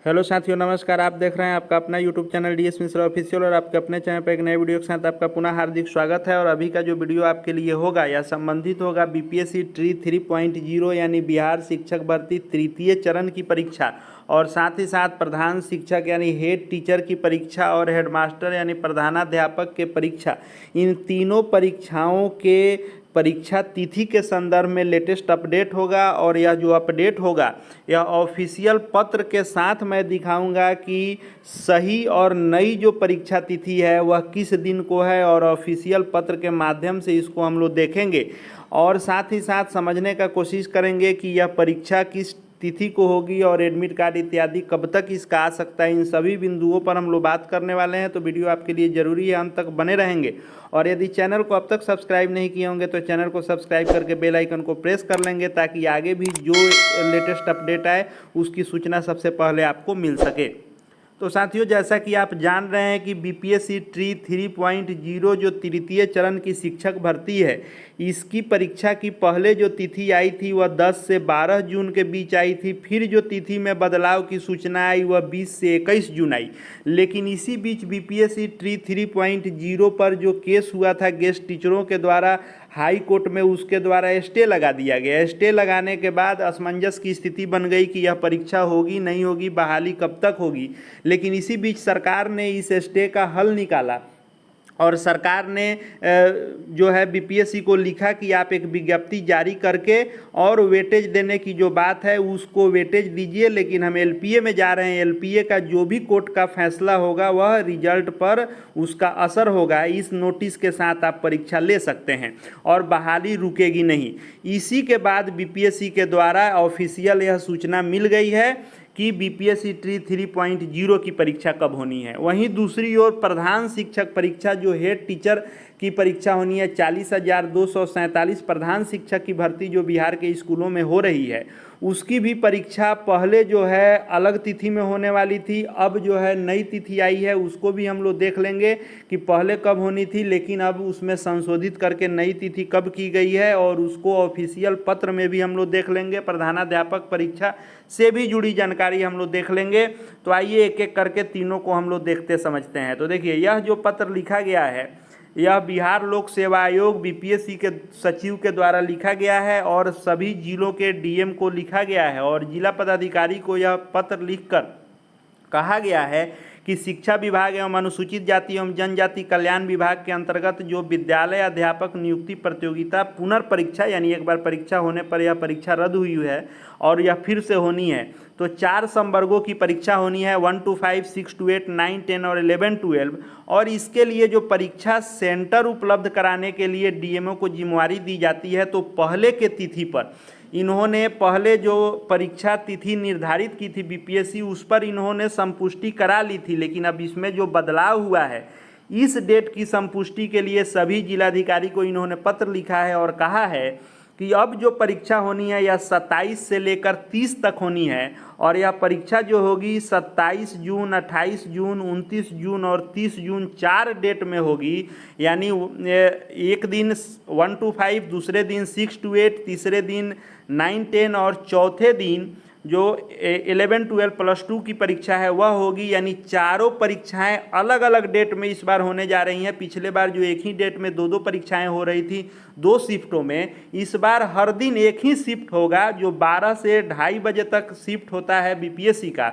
Hello साथियों, नमस्कार। आप देख रहे हैं आपका अपना YouTube channel DS Mishra official और आपके अपने चैनल पर एक नए वीडियो के साथ आपका पुनः हार्दिक स्वागत है। और अभी का जो वीडियो आपके लिए होगा या संबंधित होगा BPSC ट्री 3.0 यानी बिहार शिक्षक भर्ती तृतीय चरण की परीक्षा और साथ ही साथ प्रधान शिक्षक यानी हेड टीचर की परीक्षा और हेडमास्टर यानी प्रधानाध्यापक के परीक्षा, इन तीनों परीक्षाओं के परीक्षा तिथि के संदर्भ में लेटेस्ट अपडेट होगा। और यह जो अपडेट होगा यह ऑफिशियल पत्र के साथ मैं दिखाऊंगा कि सही और नई जो परीक्षा तिथि है वह किस दिन को है, और ऑफिशियल पत्र के माध्यम से इसको हम लोग देखेंगे और साथ ही साथ समझने का कोशिश करेंगे कि यह परीक्षा किस तिथि को होगी और एडमिट कार्ड इत्यादि कब तक इसका आ सकता है। इन सभी बिंदुओं पर हम लोग बात करने वाले हैं, तो वीडियो आपके लिए ज़रूरी है, अंत तक बने रहेंगे। और यदि चैनल को अब तक सब्सक्राइब नहीं किए होंगे तो चैनल को सब्सक्राइब करके बेल आइकन को प्रेस कर लेंगे ताकि आगे भी जो लेटेस्ट अपडेट आए उसकी सूचना सबसे पहले आपको मिल सके। तो साथियों, जैसा कि आप जान रहे हैं कि BPSC ट्री 3.0 जो तृतीय चरण की शिक्षक भर्ती है, इसकी परीक्षा की पहले जो तिथि आई थी वह 10 से 12 जून के बीच आई थी। फिर जो तिथि में बदलाव की सूचना आई वह 20 से 21 जून आई। लेकिन इसी बीच BPSC ट्री 3.0 पर जो केस हुआ था गेस्ट टीचरों के द्वारा हाई कोर्ट में, उसके द्वारा स्टे लगा दिया गया। स्टे लगाने के बाद असमंजस की स्थिति बन गई कि यह परीक्षा होगी नहीं होगी, बहाली कब तक होगी। लेकिन इसी बीच सरकार ने इस स्टे का हल निकाला और सरकार ने जो है BPSC को लिखा कि आप एक विज्ञप्ति जारी करके और वेटेज देने की जो बात है उसको वेटेज दीजिए, लेकिन हम LPA में जा रहे हैं। LPA का जो भी कोर्ट का फैसला होगा वह रिजल्ट पर उसका असर होगा। इस नोटिस के साथ आप परीक्षा ले सकते हैं और बहाली रुकेगी नहीं। इसी के बाद BPSC के द्वारा ऑफिशियल यह सूचना मिल गई है कि BPSC ट्री 3.0 की परीक्षा कब होनी है। वहीं दूसरी ओर प्रधान शिक्षक परीक्षा जो हेड टीचर की परीक्षा होनी है, 40,247 प्रधान शिक्षक की भर्ती जो बिहार के स्कूलों में हो रही है, उसकी भी परीक्षा पहले जो है अलग तिथि में होने वाली थी। अब जो है नई तिथि आई है, उसको भी हम लोग देख लेंगे कि पहले कब होनी थी, लेकिन अब उसमें संशोधित करके नई तिथि कब की गई है और उसको ऑफिशियल पत्र में भी हम लोग देख लेंगे। प्रधानाध्यापक परीक्षा से भी जुड़ी जानकारी हम लोग देख लेंगे। तो आइए एक एक करके तीनों को हम लोग देखते समझते हैं। तो देखिए, यह जो पत्र लिखा गया है यह बिहार लोक सेवा आयोग BPSC के सचिव के द्वारा लिखा गया है और सभी जिलों के DM को लिखा गया है। और जिला पदाधिकारी को यह पत्र लिखकर कहा गया है कि शिक्षा विभाग एवं अनुसूचित जाति एवं जनजाति कल्याण विभाग के अंतर्गत जो विद्यालय अध्यापक नियुक्ति प्रतियोगिता पुनर्परीक्षा, यानी एक बार परीक्षा होने पर यह परीक्षा रद्द हुई है और यह फिर से होनी है, तो 4 संवर्गों की परीक्षा होनी है, 1 to 5, 6 to 8, 9, 10 और 11, 12। और इसके लिए जो परीक्षा सेंटर उपलब्ध कराने के लिए DMO को जिम्मेवारी दी जाती है। तो पहले के तिथि पर इन्होंने पहले जो परीक्षा तिथि निर्धारित की थी BPSC, उस पर इन्होंने संपुष्टि करा ली थी। लेकिन अब इसमें जो बदलाव हुआ है, इस डेट की संपुष्टि के लिए सभी जिलाधिकारी को इन्होंने पत्र लिखा है और कहा है कि अब जो परीक्षा होनी है यह 27 से लेकर 30 तक होनी है। और यह परीक्षा जो होगी 27 जून, 28 जून, 29 जून और 30 जून 4 डेट में होगी। यानी एक दिन 1 to 5, दूसरे दिन 6 to 8, तीसरे दिन 9, 10 और चौथे दिन जो 11, 12 प्लस 2 की परीक्षा है वह होगी। यानी चारों परीक्षाएं अलग अलग डेट में इस बार होने जा रही हैं। पिछले बार जो एक ही डेट में 2 परीक्षाएं हो रही थी 2 शिफ्टों में, इस बार हर दिन एक ही शिफ्ट होगा जो 12 से 2:30 बजे तक शिफ्ट होता है BPSC का,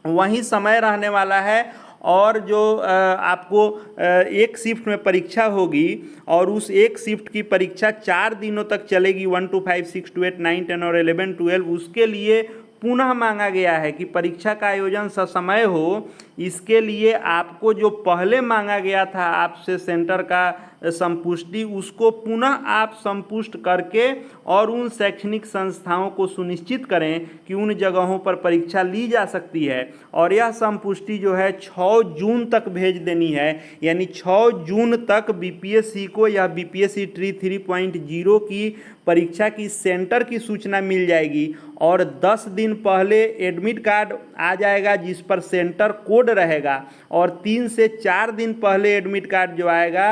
वही समय रहने वाला है। और जो आपको एक शिफ्ट में परीक्षा होगी और उस एक शिफ्ट की परीक्षा 4 दिनों तक चलेगी, 1 to 5, 6 to 8, 9, 10 और 11, 12। उसके लिए पुनः मांगा गया है कि परीक्षा का आयोजन ससमय हो। इसके लिए आपको जो पहले मांगा गया था आपसे सेंटर का संपुष्टि, उसको पुनः आप संपुष्ट करके और उन शैक्षणिक संस्थाओं को सुनिश्चित करें कि उन जगहों पर परीक्षा ली जा सकती है। और यह संपुष्टि जो है 6 जून तक भेज देनी है। यानी 6 जून तक BPSC को यह BPSC ट्री 3.0 की परीक्षा की सेंटर की सूचना मिल जाएगी और 10 दिन पहले एडमिट कार्ड आ जाएगा जिस पर सेंटर कोड कोड रहेगा और 3 से 4 दिन पहले एडमिट कार्ड जो आएगा,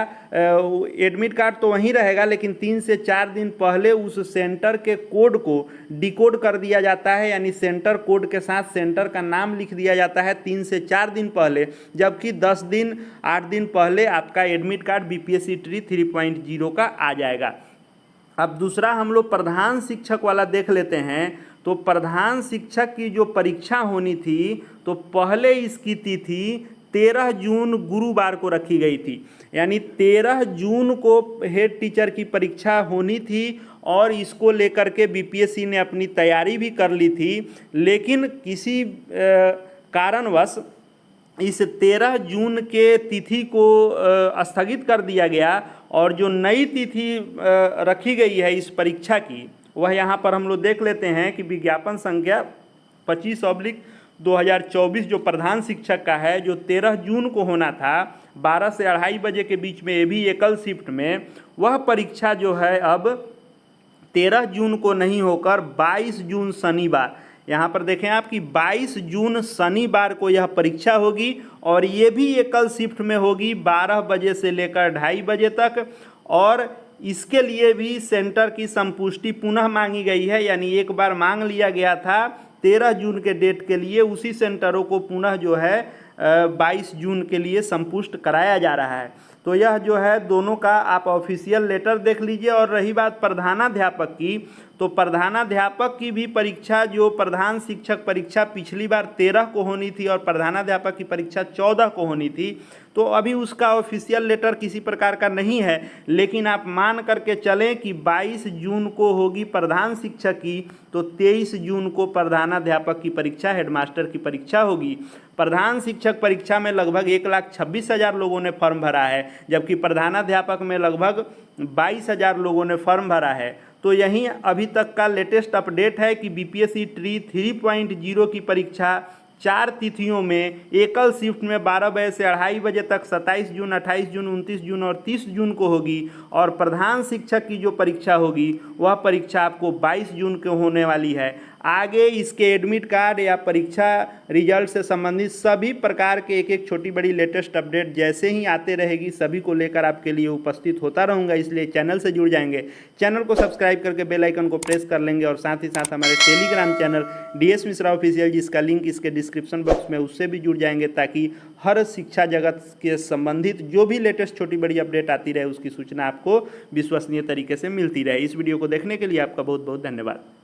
एडमिट कार्ड तो वहीं रहेगा लेकिन 3 से 4 दिन पहले उस सेंटर के कोड को डिकोड कर दिया जाता है, यानी सेंटर कोड के साथ सेंटर का नाम लिख दिया जाता है 3 से 4 दिन पहले, जबकि 10 दिन 8 दिन पहले आपका एडमिट कार्ड बीपीएससी ट्री 3.0 का आ जाएगा। अब दूसरा हम लोग प्रधान शिक्षक वाला देख लेते हैं। तो प्रधान शिक्षक की जो परीक्षा होनी थी तो पहले इसकी तिथि 13 जून गुरुवार को रखी गई थी, यानी 13 जून को हेड टीचर की परीक्षा होनी थी और इसको लेकर के बीपीएससी ने अपनी तैयारी भी कर ली थी, लेकिन किसी कारणवश इस 13 जून के तिथि को स्थगित कर दिया गया और जो नई तिथि रखी गई है इस परीक्षा की वह यहाँ पर हम लोग देख लेते हैं कि विज्ञापन संख्या 25/2024 जो प्रधान शिक्षक का है, जो 13 जून को होना था 12 से 2:30 बजे के बीच में, ये भी एकल शिफ्ट में, वह परीक्षा जो है अब 13 जून को नहीं होकर 22 जून शनिवार, यहाँ पर देखें आप कि 22 जून शनिवार को यह परीक्षा होगी और ये भी एकल शिफ्ट में होगी 12 बजे से लेकर 2:30 बजे तक। और इसके लिए भी सेंटर की संपुष्टि पुनः मांगी गई है, यानी एक बार मांग लिया गया था 13 जून के डेट के लिए, उसी सेंटरों को पुनः जो है 22 जून के लिए संपुष्ट कराया जा रहा है। तो यह जो है दोनों का आप ऑफिशियल लेटर देख लीजिए। और रही बात प्रधानाध्यापक की, तो प्रधानाध्यापक की भी परीक्षा, जो प्रधान शिक्षक परीक्षा पिछली बार 13 को होनी थी और प्रधानाध्यापक की परीक्षा 14 को होनी थी, तो अभी उसका ऑफिशियल लेटर किसी प्रकार का नहीं है, लेकिन आप मान करके चलें कि 22 जून को होगी प्रधान शिक्षक की, तो 23 जून को प्रधानाध्यापक की परीक्षा, हेडमास्टर की परीक्षा होगी। प्रधान शिक्षक परीक्षा में लगभग 1,26,000 लोगों ने फॉर्म भरा है, जबकि प्रधानाध्यापक में लगभग 22,000 लोगों ने फॉर्म भरा है। तो यही अभी तक का लेटेस्ट अपडेट है कि बीपीएससी ट्री 3.0 की परीक्षा 4 तिथियों में एकल शिफ्ट में 12 बजे से 2:30 बजे तक 27 जून, 28 जून, 29 जून और 30 जून को होगी। और प्रधान शिक्षक की जो परीक्षा होगी वह परीक्षा आपको 22 जून को होने वाली है। आगे इसके एडमिट कार्ड या परीक्षा रिजल्ट से संबंधित सभी प्रकार के एक छोटी बड़ी लेटेस्ट अपडेट जैसे ही आते रहेगी सभी को लेकर आपके लिए उपस्थित होता रहूँगा, इसलिए चैनल से जुड़ जाएंगे। चैनल को सब्सक्राइब करके बेल आइकन को प्रेस कर लेंगे और साथ ही साथ हमारे Telegram channel DS Mishra official, जिसका लिंक इसके डिस्क्रिप्शन बॉक्स में, उससे भी जुड़ जाएंगे ताकि हर शिक्षा जगत के संबंधित जो भी लेटेस्ट छोटी बड़ी अपडेट आती रहे उसकी सूचना आपको विश्वसनीय तरीके से मिलती रहे। इस वीडियो को देखने के लिए आपका बहुत बहुत धन्यवाद।